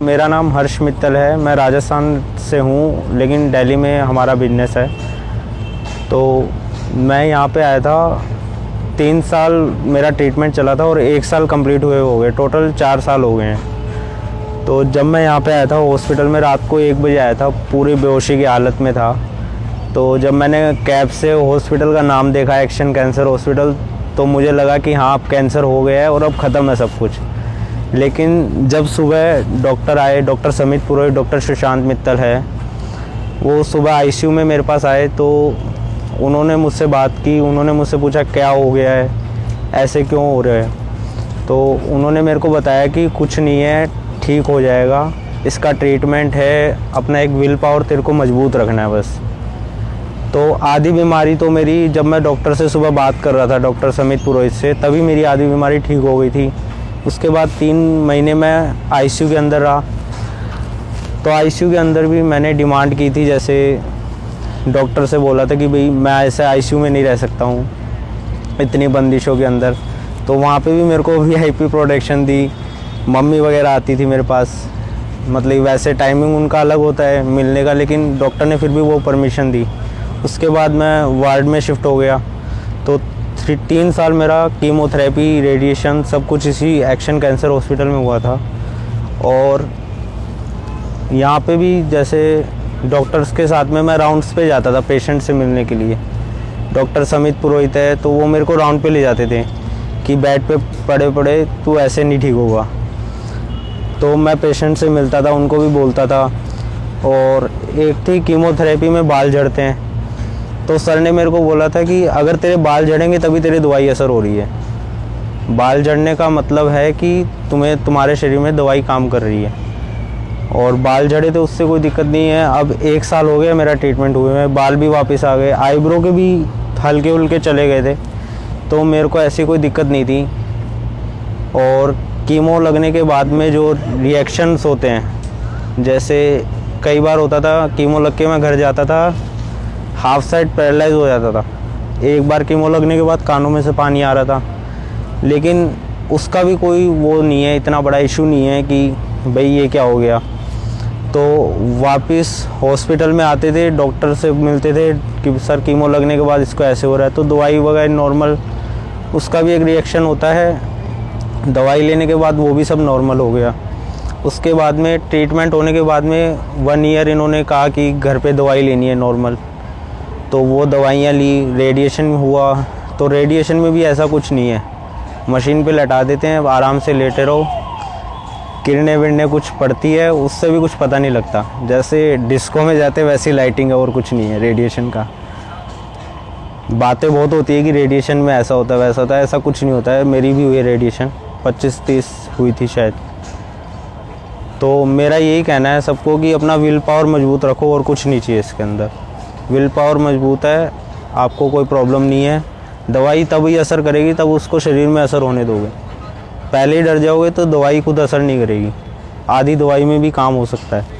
मेरा नाम हर्ष मित्तल है। मैं राजस्थान से हूँ, लेकिन दिल्ली में हमारा बिजनेस है। तो मैं यहाँ पे आया था, 3 साल मेरा ट्रीटमेंट चला था और 1 साल कंप्लीट हुए हो गए, टोटल 4 साल हो गए हैं। तो जब मैं यहाँ पे आया था हॉस्पिटल में, रात को 1 बजे आया था, पूरी बेहोशी की हालत में था। तो जब मैंने कैब से हॉस्पिटल का नाम देखा, एक्शन कैंसर हॉस्पिटल, तो मुझे लगा कि हाँ अब कैंसर हो गया है और अब ख़त्म है सब कुछ। लेकिन जब सुबह डॉक्टर आए, डॉक्टर समित पुरोहित, डॉक्टर सुशांत मित्तल है, वो सुबह आईसीयू में मेरे पास आए। तो उन्होंने मुझसे बात की, उन्होंने मुझसे पूछा क्या हो गया है, ऐसे क्यों हो रहा है। तो उन्होंने मेरे को बताया कि कुछ नहीं है, ठीक हो जाएगा, इसका ट्रीटमेंट है, अपना एक विल पावर तेरे को मजबूत रखना है बस। तो आधी बीमारी तो मेरी, जब मैं डॉक्टर से सुबह बात कर रहा था, डॉक्टर समित पुरोहित से, तभी मेरी आधी बीमारी ठीक हो गई थी। उसके बाद 3 महीने मैं आईसीयू के अंदर रहा। तो आईसीयू के अंदर भी मैंने डिमांड की थी, जैसे डॉक्टर से बोला था कि भाई मैं ऐसे आईसीयू में नहीं रह सकता हूँ इतनी बंदिशों के अंदर। तो वहाँ पे भी मेरे को वीआईपी प्रोटेक्शन दी, मम्मी वगैरह आती थी मेरे पास। मतलब वैसे टाइमिंग उनका अलग होता है मिलने का, लेकिन डॉक्टर ने फिर भी वो परमिशन दी। उसके बाद मैं वार्ड में शिफ्ट हो गया। तो 3 साल मेरा कीमोथेरेपी, रेडिएशन सब कुछ इसी एक्शन कैंसर हॉस्पिटल में हुआ था। और यहाँ पे भी जैसे डॉक्टर्स के साथ में मैं राउंड्स पे जाता था पेशेंट से मिलने के लिए। डॉक्टर समित पुरोहित है, तो वो मेरे को राउंड पे ले जाते थे कि बेड पे पड़े पड़े तू ऐसे नहीं ठीक होगा। तो मैं पेशेंट से मिलता था, उनको भी बोलता था। और एक थी कीमोथेरेपी में बाल झड़ते हैं, तो सर ने मेरे को बोला था कि अगर तेरे बाल झड़ेंगे तभी तेरी दवाई असर हो रही है। बाल झड़ने का मतलब है कि तुम्हारे शरीर में दवाई काम कर रही है। और बाल झड़े तो उससे कोई दिक्कत नहीं है। अब 1 साल हो गया मेरा ट्रीटमेंट हुए में, बाल भी वापस आ गए, आईब्रो के भी हल्के हुल्के चले गए थे, तो मेरे को ऐसी कोई दिक्कत नहीं थी। और कीमो लगने के बाद में जो रिएक्शंस होते हैं, जैसे कई बार होता था कीमो लग के मैं घर जाता था, हाफ साइड पैरालाइज हो जाता था। एक बार कीमो लगने के बाद कानों में से पानी आ रहा था, लेकिन उसका भी कोई वो नहीं है, इतना बड़ा इशू नहीं है कि भाई ये क्या हो गया। तो वापस हॉस्पिटल में आते थे, डॉक्टर से मिलते थे कि सर कीमो लगने के बाद इसको ऐसे हो रहा है, तो दवाई वगैरह नॉर्मल, उसका भी एक रिएक्शन होता है। दवाई लेने के बाद वो भी सब नॉर्मल हो गया। उसके बाद में ट्रीटमेंट होने के बाद में 1 ईयर इन्होंने कहा कि घर पे दवाई लेनी है नॉर्मल, तो वो दवाइयाँ ली। रेडिएशन हुआ, तो रेडिएशन में भी ऐसा कुछ नहीं है, मशीन पे लटा देते हैं, आराम से लेटे रहो, किरणें विरणें कुछ पड़ती है, उससे भी कुछ पता नहीं लगता। जैसे डिस्को में जाते वैसी लाइटिंग है और कुछ नहीं है रेडिएशन का। बातें बहुत होती है कि रेडिएशन में ऐसा होता है वैसा होता है, ऐसा कुछ नहीं होता है। मेरी भी हुई है रेडिएशन, 25-30 हुई थी शायद। तो मेरा यही कहना है सबको कि अपना विल पावर मजबूत रखो और कुछ नहीं चाहिए इसके अंदर। विल पावर मजबूत है, आपको कोई प्रॉब्लम नहीं है। दवाई तभी असर करेगी तब उसको शरीर में असर होने दोगे। पहले ही डर जाओगे तो दवाई खुद असर नहीं करेगी। आधी दवाई में भी काम हो सकता है।